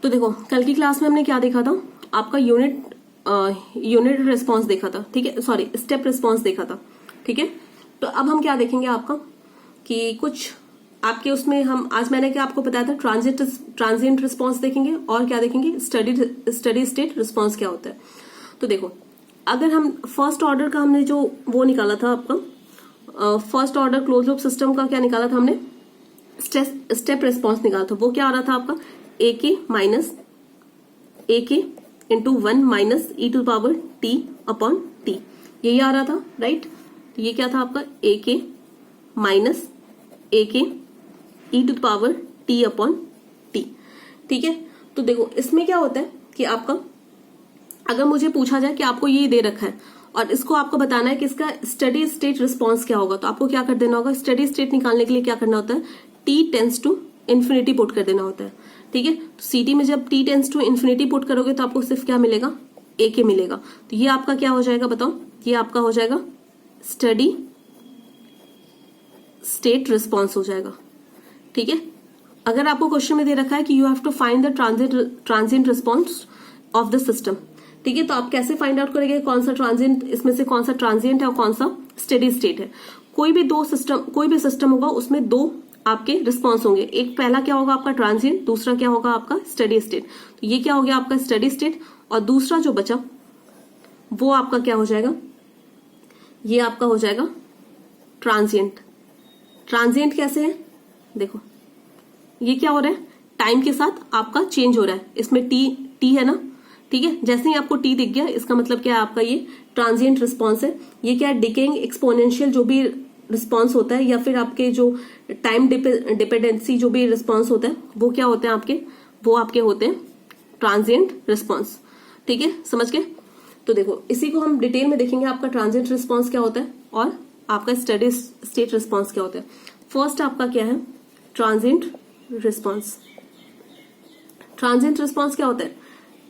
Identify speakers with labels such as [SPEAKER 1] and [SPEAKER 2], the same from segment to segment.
[SPEAKER 1] तो देखो कल की क्लास में हमने क्या देखा था, आपका यूनिट रिस्पॉन्स देखा था, ठीक है, सॉरी स्टेप रिस्पॉन्स देखा था, ठीक है। तो अब हम क्या देखेंगे आपका कि कुछ आपके उसमें हम आज मैंने क्या आपको बताया था, ट्रांजिएंट रिस्पॉन्स देखेंगे और क्या देखेंगे, स्टडी स्टेट रिस्पॉन्स क्या होता है। तो देखो अगर हम फर्स्ट ऑर्डर का हमने जो वो निकाला था आपका first order close loop system का क्या निकाला था हमने, स्टेप रिस्पॉन्स निकाला था। वो क्या आ रहा था आपका ए के minus A K into 1 minus E to power T upon T, यही आ रहा था, राइट। तो ये क्या था आपका ए के minus A K E to power T upon T, ठीक है। तो देखो इसमें क्या होता है कि आपका अगर मुझे पूछा जाए कि आपको ये दे रखा है और इसको आपको बताना है कि इसका स्टडी स्टेट रिस्पॉन्स क्या होगा, तो आपको क्या कर देना होगा, स्टडी स्टेट निकालने के लिए क्या करना होता है, T tends to infinity put कर देना होता है, ठीक है। तो सीटी में जब T tends to infinity put करोगे तो आपको सिर्फ क्या मिलेगा, ए के मिलेगा। तो ये आपका क्या हो जाएगा बताओ, ये आपका हो जाएगा स्टडी स्टेट रिस्पॉन्स हो जाएगा, ठीक है। अगर आपको क्वेश्चन में दे रखा है कि you have to find the transient response of the system, ठीक है, तो आप कैसे फाइंड आउट करेंगे कौन सा ट्रांजिएंट, इसमें से कौन सा ट्रांजिएंट है और कौन सा स्टेडी स्टेट है। कोई भी सिस्टम होगा उसमें दो आपके रिस्पॉन्स होंगे, एक पहला क्या होगा आपका ट्रांजिएंट, दूसरा क्या होगा आपका स्टडी स्टेट। तो ये क्या हो गया आपका स्टडी स्टेट और दूसरा जो बचा वो आपका क्या हो जाएगा, ये आपका हो जाएगा ट्रांजिएंट। ट्रांजिएंट कैसे है, देखो ये क्या हो रहा है, टाइम के साथ आपका चेंज हो रहा है, इसमें टी है ना, ठीक है। जैसे ही आपको टी दिख गया इसका मतलब क्या है आपका ये ट्रांजिएंट रिस्पॉन्स है। ये क्या है, डिकेइंग एक्सपोनेंशियल जो भी रिस्पॉन्स होता है या फिर आपके जो टाइम डिपेंडेंसी जो भी रिस्पॉन्स होता है वो क्या होते हैं आपके, वो आपके होते हैं ट्रांजिएंट रिस्पॉन्स, ठीक है, समझ गए। तो देखो इसी को हम डिटेल में देखेंगे, आपका ट्रांजिएंट रिस्पॉन्स क्या होता है और आपका स्टडी स्टेट रिस्पॉन्स क्या होता है। फर्स्ट आपका क्या है ट्रांजिएंट रिस्पॉन्स। ट्रांजिएंट रिस्पॉन्स क्या होता है,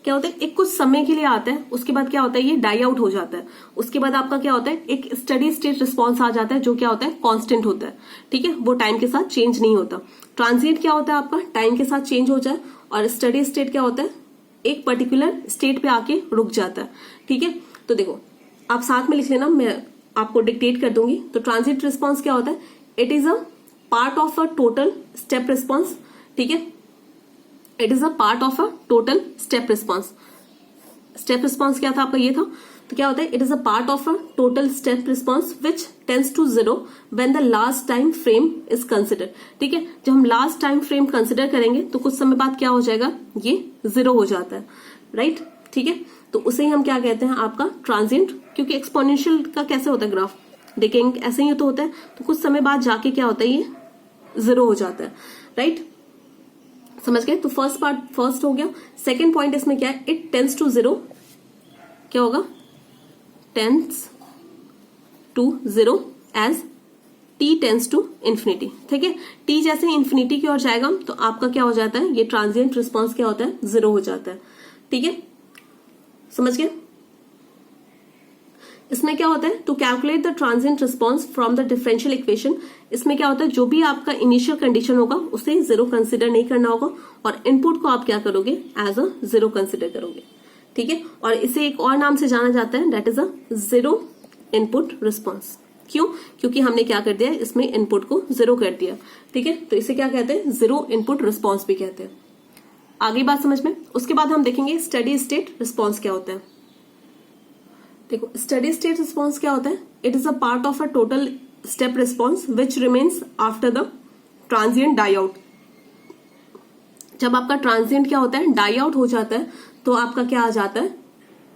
[SPEAKER 1] एक कुछ समय के लिए आता है, उसके बाद क्या होता है ये डाई आउट हो जाता है, उसके बाद आपका क्या होता है एक स्टडी स्टेट रिस्पॉन्स आ जाता है जो क्या होता है कांस्टेंट होता है, ठीक है, वो टाइम के साथ चेंज नहीं होता। ट्रांजिएंट क्या होता है आपका टाइम के साथ चेंज हो जाए और स्टडी स्टेट क्या होता है एक पर्टिकुलर स्टेट पे आके रुक जाता है, ठीक है। तो देखो आप साथ में लिख लेना, मैं आपको डिक्टेट कर दूंगी। तो ट्रांजिएंट रिस्पॉन्स क्या होता है, it is a part of a total step response, ठीक है, it is a part of a total step response. Step response क्या था आपका ये था, तो क्या होता है it is a part of a total step response which tends to 0 when the last time frame is consider, ठीक है। जब हम लास्ट टाइम फ्रेम कंसिडर करेंगे तो कुछ समय बाद क्या हो जाएगा, ये 0 हो जाता है, राइट, ठीक है। तो उसे ही हम क्या कहते हैं आपका ट्रांजिएंट, क्योंकि एक्सपोनेंशियल का कैसे होता है ग्राफ, देखेंगे ऐसे ही तो होता है, तो कुछ समय बाद जाके क्या होता है ये 0 हो जाता है, राइट, समझ गए। तो फर्स्ट हो गया। सेकेंड पॉइंट इसमें क्या है, इट टेंस टू 0, क्या होगा, tends to 0 as T tends to infinity, ठीक है। टी जैसे इन्फिनिटी की ओर जाएगा तो आपका क्या हो जाता है, ये ट्रांजिएंट रिस्पॉन्स क्या होता है 0 हो जाता है, ठीक है, समझ गए। इसमें क्या होता है, to calculate the transient response from the differential equation, इसमें क्या होता है जो भी आपका इनिशियल कंडीशन होगा उसे 0 कंसिडर नहीं करना होगा और इनपुट को आप क्या करोगे एज अ 0 कंसिडर करोगे, ठीक है। और इसे एक और नाम से जाना जाता है, that is a 0 input response. क्यों, क्योंकि हमने क्या कर दिया इसमें इनपुट को 0 कर दिया, ठीक है। तो इसे क्या कहते हैं 0 इनपुट रिस्पॉन्स भी कहते हैं। आगे बात समझ में। उसके बाद हम देखेंगे स्टडी स्टेट रिस्पॉन्स क्या होता है। देखो स्टडी स्टेट रिस्पॉन्स क्या होता है, it is a part of a total step response which remains after the transient die out. जब आपका ट्रांजिएंट क्या होता है डाई आउट हो जाता है तो आपका क्या आ जाता है,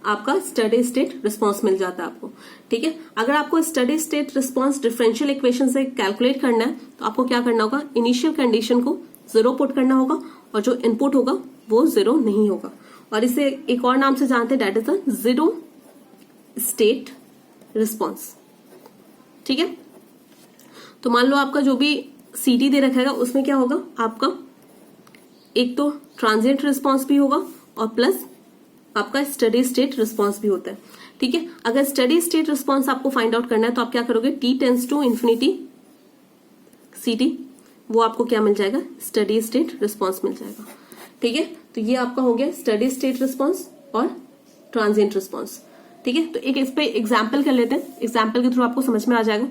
[SPEAKER 1] आपका स्टडी स्टेट रिस्पॉन्स मिल जाता है आपको, ठीक है। अगर आपको steady state response differential equation से कैलकुलेट करना है तो आपको क्या करना होगा, इनिशियल कंडीशन को 0 पुट करना होगा और जो इनपुट होगा वो 0 नहीं होगा, और इसे एक और नाम से जानते हैं, that is the 0 state response, ठीक है। तो मान लो आपका जो भी सीटी दे रखा है उसमें क्या होगा, आपका एक तो ट्रांजिएंट रिस्पॉन्स भी होगा और प्लस आपका स्टडी स्टेट रिस्पॉन्स भी होता है, ठीक है। अगर स्टडी स्टेट रिस्पॉन्स आपको फाइंड आउट करना है तो आप क्या करोगे, टी टेंस टू इन्फिनिटी सीटी, वो आपको क्या मिल जाएगा, स्टडी स्टेट रिस्पॉन्स मिल जाएगा, ठीक है, तो ये आपका हो गया स्टेडी स्टेट रिस्पॉन्स और ट्रांजिएंट रिस्पॉन्स। ठीक है, तो एक इस पे एग्जाम्पल कर लेते हैं, एग्जाम्पल के थ्रू आपको समझ में आ जाएगा।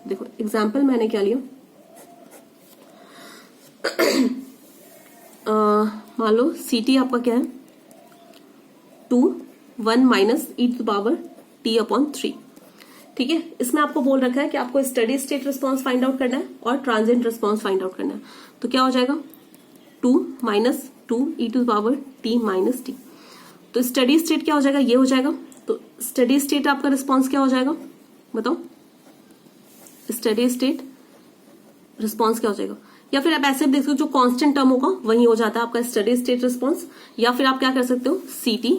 [SPEAKER 1] देखो एग्जाम्पल मैंने क्या लिया, मान लो Ct आपका क्या है 2 1 माइनस e⁻t/3। ठीक है, इसमें आपको बोल रखा है कि आपको steady state response find out करना है और ट्रांजिएंट रिस्पॉन्स फाइंड आउट करना है। तो क्या हो जाएगा 2 माइनस 2 e⁻t-t। तो स्टेडी स्टेट क्या हो जाएगा, ये हो जाएगा। तो स्टेडी स्टेट आपका रिस्पॉन्स क्या हो जाएगा बताओ, स्टेडी स्टेट रिस्पॉन्स क्या हो जाएगा? या फिर आप ऐसे भी देख सकते हो, जो कांस्टेंट टर्म होगा वही हो जाता है आपका स्टेडी स्टेट रिस्पॉन्स। या फिर आप क्या कर सकते हो, Ct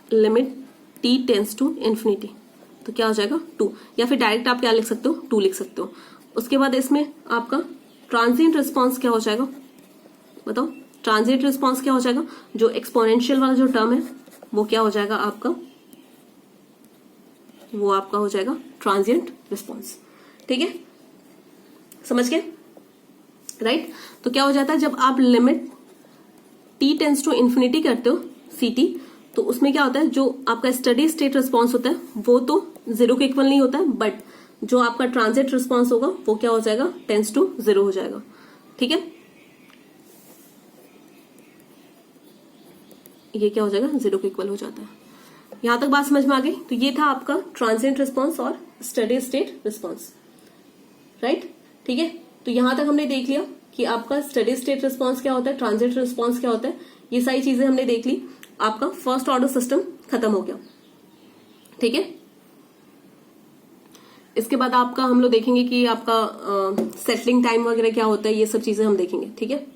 [SPEAKER 1] limit t tends to infinity, तो क्या हो जाएगा 2। या फिर डायरेक्ट आप क्या लिख सकते हो, 2 लिख सकते हो। उसके बाद इसमें आपका ट्रांजिएंट रिस्पॉन्स क्या हो जाएगा बताओ, ट्रांजिएंट रिस्पॉन्स क्या हो जाएगा, जो एक्सपोनेंशियल वाला जो टर्म है वो क्या हो जाएगा आपका, वो आपका हो जाएगा ट्रांजिएंट रिस्पॉन्स। ठीक है, समझ गए राइट। तो क्या हो जाता है, जब आप limit t tends to infinity करते हो Ct, तो उसमें क्या होता है, जो आपका स्टेडी स्टेट रिस्पॉन्स होता है वो तो 0 के इक्वल नहीं होता है, बट जो आपका ट्रांजिएंट रिस्पॉन्स होगा वो क्या हो जाएगा, टेंस टू 0 हो जाएगा। ठीक है, ये क्या हो जाएगा, 0 के इक्वल हो जाता है। यहां तक बात समझ में आ गई। तो ये था आपका ट्रांजिएंट रिस्पॉन्स और स्टेडी स्टेट रिस्पॉन्स, राइट। ठीक है, तो यहां तक हमने देख लिया कि आपका स्टेडी स्टेट रिस्पॉन्स क्या होता है, ट्रांजिएंट रिस्पॉन्स क्या होता है, ये सारी चीजें हमने देख ली। आपका फर्स्ट ऑर्डर सिस्टम खत्म हो गया। ठीक है, इसके बाद आपका हम लोग देखेंगे कि आपका सेटलिंग टाइम वगैरह क्या होता है, ये सब चीजें हम देखेंगे। ठीक है।